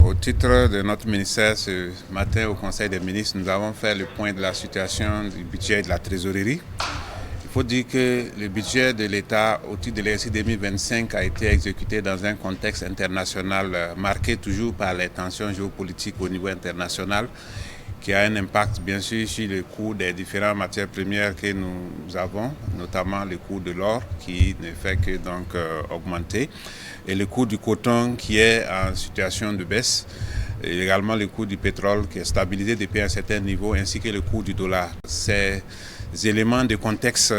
Au titre de notre ministère, ce matin au Conseil des ministres, nous avons fait le point de la situation du budget et de la trésorerie. Il faut dire que le budget de l'État au titre de l'exercice 2025 a été exécuté dans un contexte international marqué toujours par les tensions géopolitiques au niveau international, qui a un impact bien sûr sur le coût des différentes matières premières que nous avons, notamment le coût de l'or qui ne fait que donc augmenter, et le coût du coton qui est en situation de baisse, et également le coût du pétrole qui est stabilisé depuis un certain niveau, ainsi que le coût du dollar. Ces éléments de contexte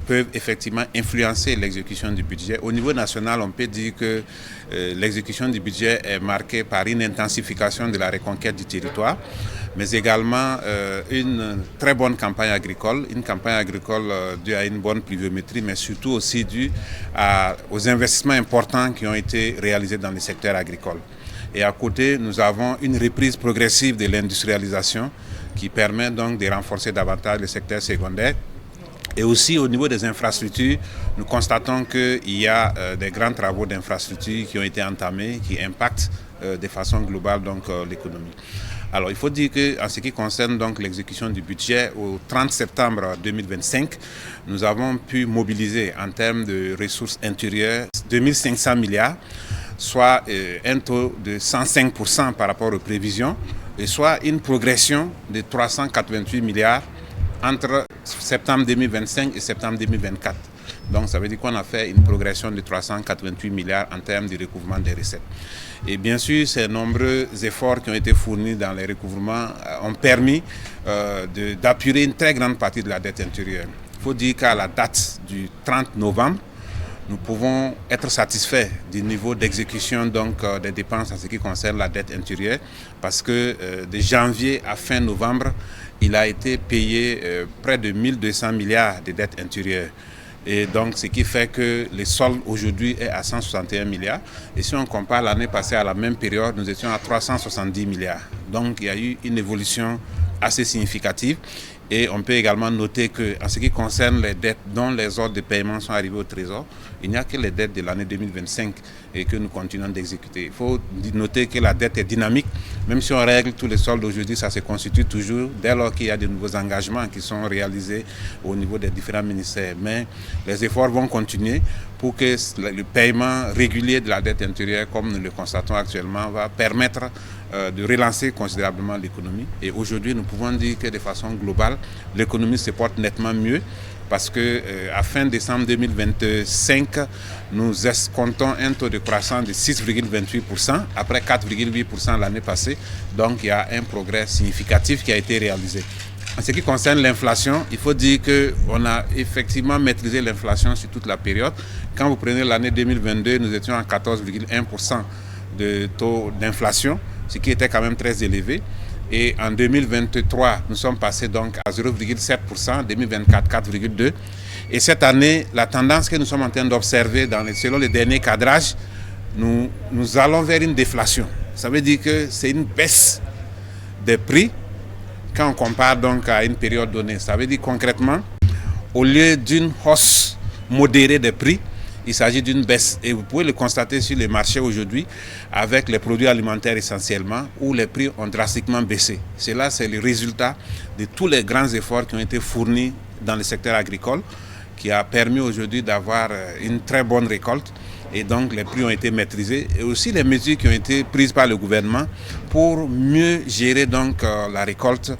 peuvent effectivement influencer l'exécution du budget. Au niveau national, on peut dire que l'exécution du budget est marquée par une intensification de la reconquête du territoire, mais également une très bonne campagne agricole, due à une bonne pluviométrie, mais surtout aussi due aux investissements importants qui ont été réalisés dans le secteur agricole. Et à côté, nous avons une reprise progressive de l'industrialisation qui permet donc de renforcer davantage le secteur secondaire. Et aussi au niveau des infrastructures, nous constatons qu'il y a des grands travaux d'infrastructures qui ont été entamés, qui impactent de façon globale donc l'économie. Alors il faut dire qu'en ce qui concerne donc l'exécution du budget, au 30 septembre 2025, nous avons pu mobiliser en termes de ressources intérieures 2500 milliards, soit un taux de 105% par rapport aux prévisions, et soit une progression de 388 milliards entre septembre 2025 et septembre 2024. Donc ça veut dire qu'on a fait une progression de 388 milliards en termes de recouvrement des recettes. Et bien sûr, ces nombreux efforts qui ont été fournis dans les recouvrements ont permis d'appuyer une très grande partie de la dette intérieure. Il faut dire qu'à la date du 30 novembre, nous pouvons être satisfaits du niveau d'exécution donc des dépenses en ce qui concerne la dette intérieure, parce que de janvier à fin novembre, il a été payé près de 1200 milliards de dettes intérieures. Et donc, ce qui fait que le solde aujourd'hui est à 161 milliards. Et si on compare l'année passée à la même période, nous étions à 370 milliards. Donc, il y a eu une évolution assez significative. Et on peut également noter qu'en ce qui concerne les dettes dont les ordres de paiement sont arrivés au Trésor, il n'y a que les dettes de l'année 2025 et que nous continuons d'exécuter. Il faut noter que la dette est dynamique. Même si on règle tous les soldes aujourd'hui, ça se constitue toujours dès lors qu'il y a de nouveaux engagements qui sont réalisés au niveau des différents ministères. Mais les efforts vont continuer pour que le paiement régulier de la dette intérieure, comme nous le constatons actuellement, va permettre de relancer considérablement l'économie. Et aujourd'hui, nous pouvons dire que de façon globale, l'économie se porte nettement mieux, parce qu'à fin décembre 2025, nous escomptons un taux de croissance de 6,28%, après 4,8% l'année passée. Donc il y a un progrès significatif qui a été réalisé. En ce qui concerne l'inflation, il faut dire qu'on a effectivement maîtrisé l'inflation sur toute la période. Quand vous prenez l'année 2022, nous étions à 14,1% de taux d'inflation, ce qui était quand même très élevé. Et en 2023, nous sommes passés donc à 0,7%, 2024, 4,2%. Et cette année, la tendance que nous sommes en train d'observer selon les derniers cadrages, nous allons vers une déflation. Ça veut dire que c'est une baisse des prix quand on compare donc à une période donnée. Ça veut dire concrètement, au lieu d'une hausse modérée des prix, il s'agit d'une baisse, et vous pouvez le constater sur les marchés aujourd'hui avec les produits alimentaires essentiellement, où les prix ont drastiquement baissé. Cela, c'est le résultat de tous les grands efforts qui ont été fournis dans le secteur agricole, qui a permis aujourd'hui d'avoir une très bonne récolte, et donc les prix ont été maîtrisés, et aussi les mesures qui ont été prises par le gouvernement pour mieux gérer donc la récolte,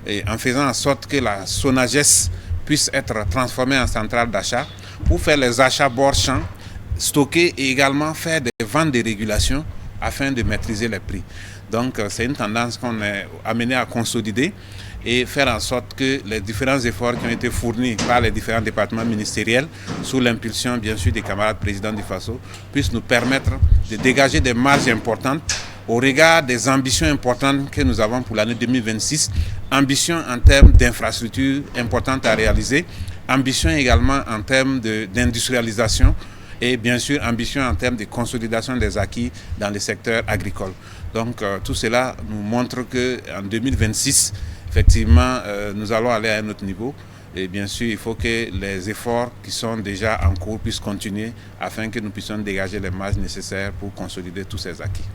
et en faisant en sorte que la Sonagesse puisse être transformée en centrale d'achat, pour faire les achats bord champ, stocker et également faire des ventes de régulation afin de maîtriser les prix. Donc c'est une tendance qu'on est amené à consolider et faire en sorte que les différents efforts qui ont été fournis par les différents départements ministériels, sous l'impulsion bien sûr des camarades présidents du FASO, puissent nous permettre de dégager des marges importantes au regard des ambitions importantes que nous avons pour l'année 2026, ambitions en termes d'infrastructures importantes à réaliser, ambition également en termes d'industrialisation et bien sûr ambition en termes de consolidation des acquis dans le secteur agricole. Donc tout cela nous montre qu'en 2026, effectivement, nous allons aller à un autre niveau. Et bien sûr, il faut que les efforts qui sont déjà en cours puissent continuer afin que nous puissions dégager les marges nécessaires pour consolider tous ces acquis.